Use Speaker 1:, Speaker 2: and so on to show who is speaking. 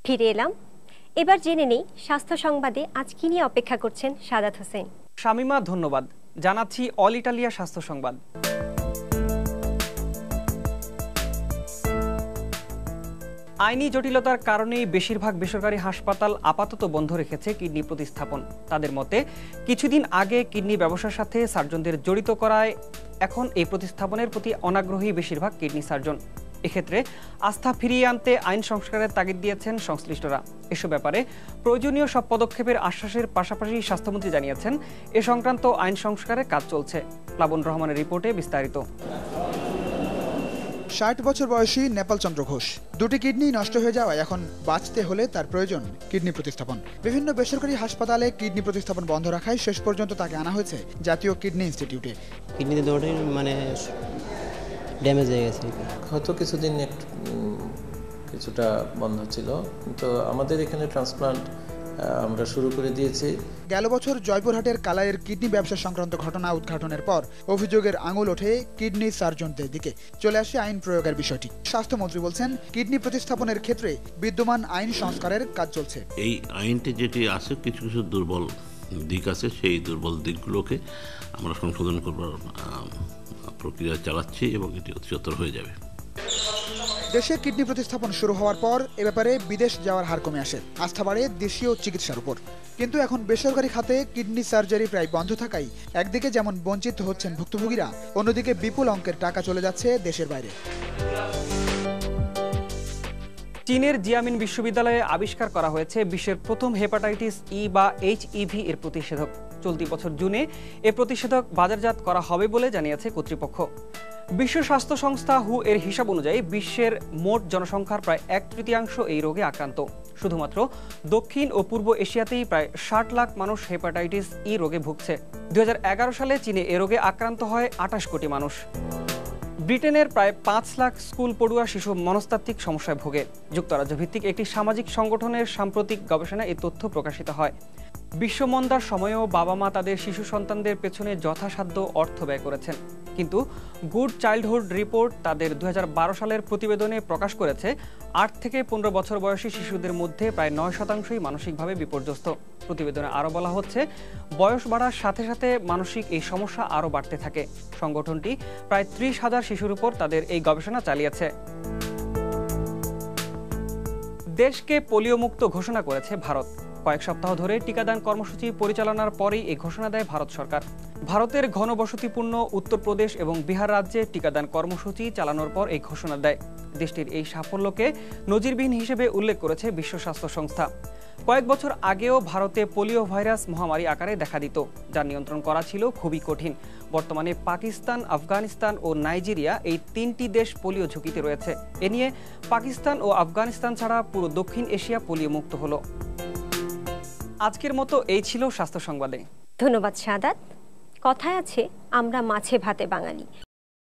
Speaker 1: ফিরে এলাম। এবার জেনে নেই স্বাস্থ্য সংবাদে আজ কি নিয়ে অপেক্ষা করছেন সাদাত হোসেন।
Speaker 2: শামিমা, ধন্যবাদ। জানাচ্ছি অল ইটালিয়া স্বাস্থ্য সংবাদ। আইনি জটিলতার কারণেই বেশিরভাগ বেসরকারি হাসপাতাল আপাতত বন্ধ রেখেছে কিডনি প্রতিস্থাপন। তাদের মতে কিছুদিন আগে কিডনি ব্যবসার সাথে সার্জনদের জড়িত করায় এখন এই প্রতিস্থাপনের প্রতি অনাগ্রহী বেশিরভাগ কিডনি সার্জন। এক্ষেত্রে আস্থা ফিরিয়ে আনতে আইন সংস্কারের তাগিদ দিয়েছেন সংশ্লিষ্টরা। এসব ব্যাপারে প্রয়োজনীয় সব পদক্ষেপের আশ্বাসের পাশাপাশি স্বাস্থ্যমন্ত্রী জানিয়েছেন এ সংক্রান্ত আইন সংস্কারের কাজ চলছে। প্লাবন রহমানের রিপোর্টে বিস্তারিত।
Speaker 3: ৬০ বছর বয়সী নেপাল চন্দ্র ঘোষ দুটি কিডনি নষ্ট হয়ে যাওয়ায় এখন বাঁচতে হলে তার প্রয়োজন কিডনি প্রতিস্থাপন। বিভিন্ন বেসরকারি হাসপাতালে কিডনি প্রতিস্থাপন বন্ধ রাখায় শেষ পর্যন্ত তাকে আনা হয়েছে জাতীয় কিডনি ইনস্টিটিউটে।
Speaker 4: কিডনিতে দুটোই ড্যামেজ হয়ে গেছে,
Speaker 5: হয়তো কিছুদিন কিছুটা বন্ধ ছিল, কিন্তু আমাদের এখানে ট্রান্সপ্লান্ট আমরা শুরু করে দিয়েছি।
Speaker 3: গেল বছর জয়পুরহাটের কালাইয়ের কিডনি ব্যবসা সংক্রান্ত ঘটনা উদ্ঘাটনের পর অভিযোগের আঙুল ওঠে কিডনি সার্জনদের দিকে। চলে আসে আইন প্রয়োগের বিষয়টি। স্বাস্থ্যমন্ত্রী বলছেন কিডনি প্রতিস্থাপনের ক্ষেত্রে বিদ্যমান আইন সংস্কারের কাজ চলছে।
Speaker 6: এই আইনটি যেটি আছে কিছু কিছু দুর্বল দিক আছে, সেই দুর্বল দিকগুলোকে আমরা সংশোধন করবার প্রক্রিয়া চালাচ্ছি এবং এটি অতিসত্বর হয়ে যাবে।
Speaker 3: দেশে কিডনি প্রতিস্থাপন শুরু হওয়ার পর এ ব্যাপারে বিদেশ যাওয়ার হার কমে আসে, আস্থা বাড়ে দেশীয় চিকিৎসার উপর। কিন্তু এখন বেসরকারি খাতে কিডনি সার্জারি প্রায় বন্ধ থাকায় একদিকে যেমন বঞ্চিত হচ্ছেন ভুক্তভোগীরা, অন্যদিকে বিপুল অঙ্কের টাকা চলে যাচ্ছে দেশের বাইরে।
Speaker 2: চীনের জিয়ামিন বিশ্ববিদ্যালয়ে আবিষ্কার করা হয়েছে বিশ্বের প্রথম হেপাটাইটিস ই বা HIV এর প্রতিষেধক। চলতি বছর জুনে এ প্রতিষেধক বাজারজাত করা হবে বলে জানিয়েছে কর্তৃপক্ষ। বিশ্ব স্বাস্থ্য সংস্থা WHO এর হিসাব অনুযায়ী বিশ্বের মোট জনসংখ্যার প্রায় 1/3 এই রোগে আক্রান্ত। শুধুমাত্র দক্ষিণ ও পূর্ব এশিয়াতেই প্রায় 60 লাখ মানুষ হেপাটাইটিস ই রোগে ভুগছে। 2011 সালে চীনে এ রোগে আক্রান্ত হয় 28 কোটি মানুষ। ব্রিটেনের প্রায় 5 লাখ স্কুল পড়ুয়া শিশু মনস্তাত্ত্বিক সমস্যায় ভোগে। যুক্তরাজ্য ভিত্তিক একটি সামাজিক সংগঠনের সাম্প্রতিক গবেষণায় এই তথ্য প্রকাশিত হয়। বিশ্বমন্দার সময়েও বাবা মা তাদের শিশু সন্তানদের পেছনে যথাসাধ্য অর্থ ব্যয় করেছেন, কিন্তু গুড চাইল্ডহুড রিপোর্ট তাদের 2012 সালের প্রতিবেদনে প্রকাশ করেছে 8 থেকে 15 বছর বয়সী শিশুদের মধ্যে প্রায় 9% মানসিকভাবে বিপর্যস্ত। প্রতিবেদনে আরও বলা হচ্ছে বয়স বাড়ার সাথে সাথে মানসিক এই সমস্যা আরও বাড়তে থাকে। সংগঠনটি প্রায় 30,000 শিশুর উপর তাদের এই গবেষণা চালিয়েছে। দেশকে পোলিও মুক্ত ঘোষণা করেছে ভারত। কয়েক সপ্তাহ ধরে টিকাদান কর্মসূচি পরিচালনার পরেই এই ঘোষণা দেয় ভারত সরকার। ভারতের ঘনবসতিপূর্ণ উত্তরপ্রদেশ এবং বিহার রাজ্যে টিকাদান কর্মসূচি চালানোর পর এই ঘোষণা দেয়। দেশটির এই সাফল্যকে নজিরবিহীন হিসেবে উল্লেখ করেছে বিশ্ব স্বাস্থ্য সংস্থা। কয়েক বছর আগেও ভারতে পোলিও ভাইরাস মহামারী আকারে দেখা দিত, যা নিয়ন্ত্রণ করা ছিল খুবই কঠিন। বর্তমানে পাকিস্তান, আফগানিস্তান ও নাইজেরিয়া এই 3টি দেশ পোলিও ঝুঁকিতে রয়েছে। এ নিয়ে পাকিস্তান ও আফগানিস্তান ছাড়া পুরো দক্ষিণ এশিয়া পোলিও মুক্ত হলো। আজকের মতো এই ছিল স্বাস্থ্য সংবাদে।
Speaker 1: ধন্যবাদ সাদাত। কথায় আছে আমরা মাছে ভাতে বাঙালি।